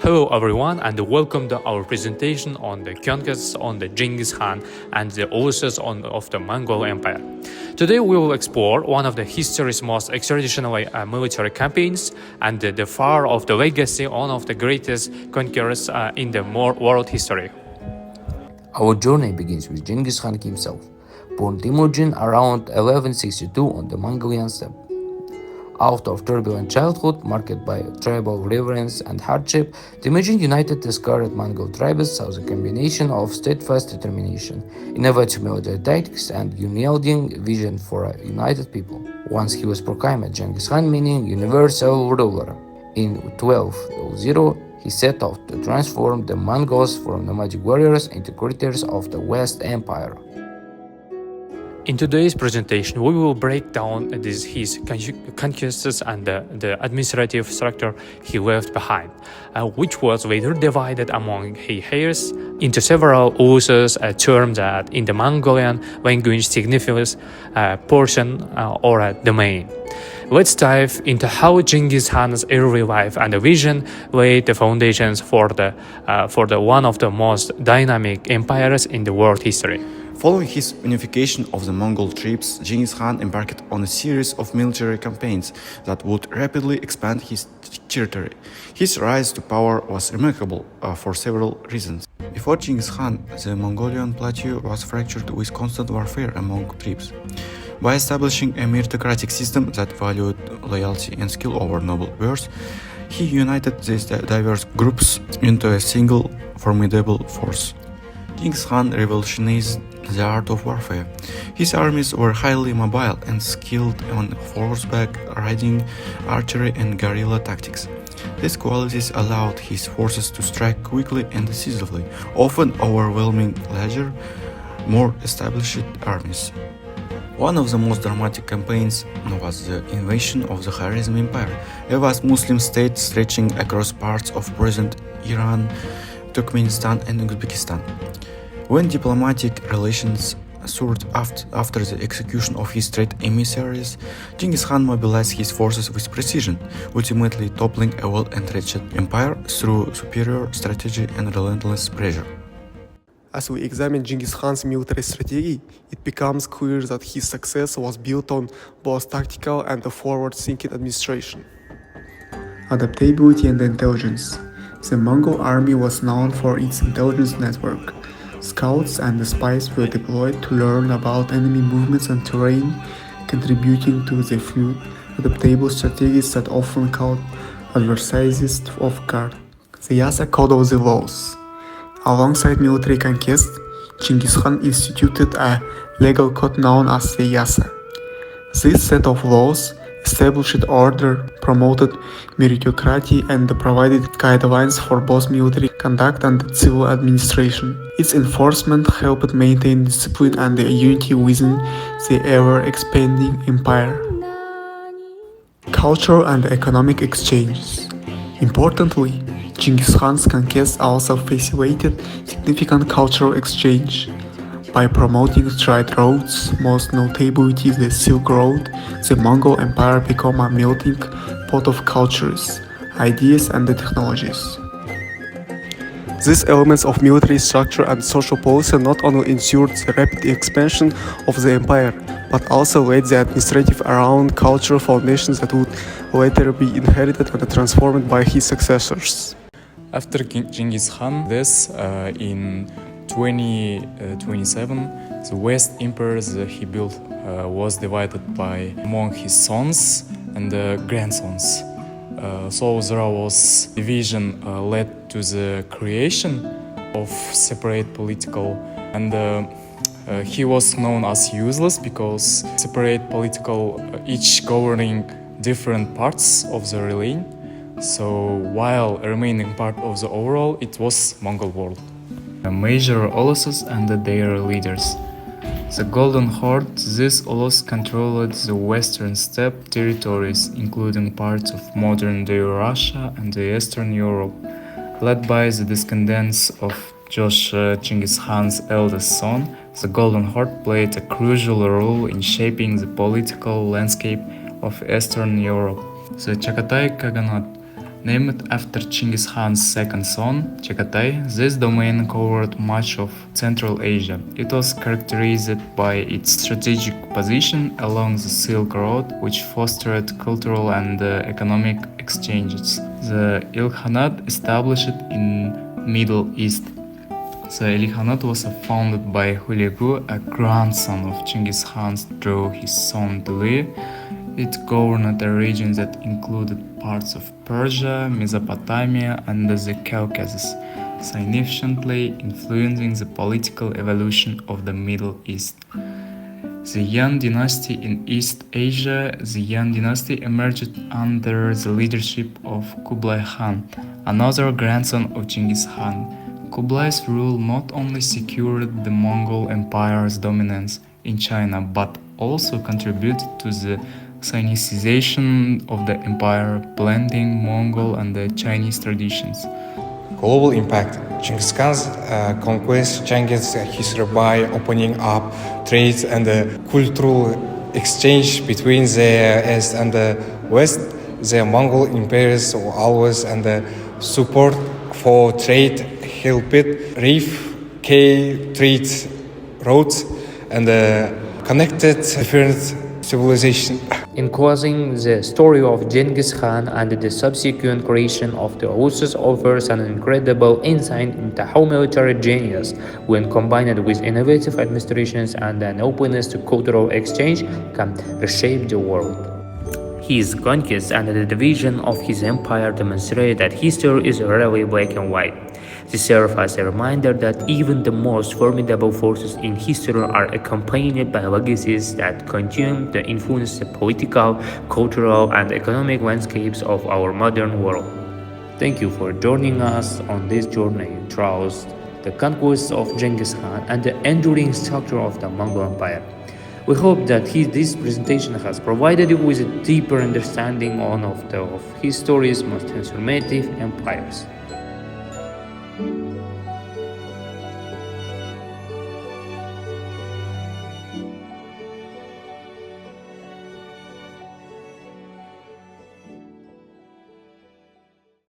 Hello everyone and welcome to our presentation on the Conquests on the Genghis Khan and the Uluses of the Mongol Empire. Today we will explore one of the history's most extraordinary military campaigns and the far of the legacy one of the greatest conquerors in the world history. Our journey begins with Genghis Khan himself, born Temujin around 1162 on the Mongolian steppe. After a turbulent childhood marked by tribal reverence and hardship, Temujin united the scarred Mongol tribes through a combination of steadfast determination, innovative military tactics, and unyielding vision for a united people. Once he was proclaimed Genghis Khan, meaning universal ruler, in 1200 he set out to transform the Mongols from nomadic warriors into creators of the West Empire. In today's presentation, we will break down his conquests and the administrative structure he left behind, which was later divided among his heirs into several Uluses, a term that in the Mongolian language signifies a portion or a domain. Let's dive into how Genghis Khan's early life and vision laid the foundations for the one of the most dynamic empires in the world history. Following his unification of the Mongol tribes, Genghis Khan embarked on a series of military campaigns that would rapidly expand his territory. His rise to power was remarkable for several reasons. Before Genghis Khan, the Mongolian plateau was fractured with constant warfare among tribes. By establishing a meritocratic system that valued loyalty and skill over noble birth, he united these diverse groups into a single formidable force. Genghis Khan revolutionized the art of warfare. His armies were highly mobile and skilled on horseback riding, archery, and guerrilla tactics. These qualities allowed his forces to strike quickly and decisively, often overwhelming larger, more established armies. One of the most dramatic campaigns was the invasion of the Khwarezm Empire, a vast Muslim state stretching across parts of present Iran, Turkmenistan, and Uzbekistan. When diplomatic relations soured after the execution of his trade emissaries, Genghis Khan mobilized his forces with precision, ultimately toppling a well-entrenched empire through superior strategy and relentless pressure. As we examine Genghis Khan's military strategy, it becomes clear that his success was built on both tactical and a forward-thinking administration. Adaptability and intelligence. The Mongol army was known for its intelligence network. Scouts and spies were deployed to learn about enemy movements and terrain, contributing to the fluid, adaptable strategies that often caught adversaries off guard. The Yasa Code of the Laws. Alongside military conquest, Genghis Khan instituted a legal code known as the Yasa. This set of laws established order, promoted meritocracy, and provided guidelines for both military conduct and civil administration. Its enforcement helped maintain discipline and unity within the ever-expanding empire. Cultural and economic exchanges. Importantly, Genghis Khan's conquests also facilitated significant cultural exchange. By promoting trade routes, most notably the Silk Road, the Mongol Empire became a melting pot of cultures, ideas, and technologies. These elements of military structure and social policy not only ensured the rapid expansion of the empire, but also laid the administrative around cultural foundations that would later be inherited and transformed by his successors. After Genghis Khan, in 2027, the West Empire that he built was divided among his sons and grandsons. So there was division led to the creation of separate political, and he was known as useless because separate political, each governing different parts of the realm. So while remaining part of the overall, it was Mongol world. Major Uluses and their leaders. The Golden Horde, these Ulus controlled the western steppe territories, including parts of modern-day Russia and the Eastern Europe. Led by the descendants of Genghis Khan's eldest son, the Golden Horde played a crucial role in shaping the political landscape of Eastern Europe. The Chagatai Khaganate Named after Genghis Khan's second son, Chagatai, this domain covered much of Central Asia. It was characterized by its strategic position along the Silk Road, which fostered cultural and economic exchanges. The Ilkhanate established in Middle East. The Ilkhanate was founded by Hulagu, a grandson of Genghis Khan through his son Duli. It governed a region that included parts of Persia, Mesopotamia, and the Caucasus, significantly influencing the political evolution of the Middle East. The Yuan dynasty in East Asia. The Yuan dynasty emerged under the leadership of Kublai Khan, another grandson of Genghis Khan. Kublai's rule not only secured the Mongol Empire's dominance in China, but also contributed to the Sinicization of the empire, blending Mongol and the Chinese traditions. Global impact. Genghis Khan's conquest changed history by opening up trade and cultural exchange between the East and the West. The Mongol empires were always and support for trade helped reef trade routes and connected different civilizations. In causing the story of Genghis Khan and the subsequent creation of the Uluses offers an incredible insight into how military genius, when combined with innovative administrations and an openness to cultural exchange, can reshape the world. His conquests and the division of his empire demonstrate that history is rarely black and white. They serve as a reminder that even the most formidable forces in history are accompanied by legacies that continue to influence the political, cultural, and economic landscapes of our modern world. Thank you for joining us on this journey through the conquests of Genghis Khan and the enduring structure of the Mongol Empire. We hope that this presentation has provided you with a deeper understanding of history's most transformative empires.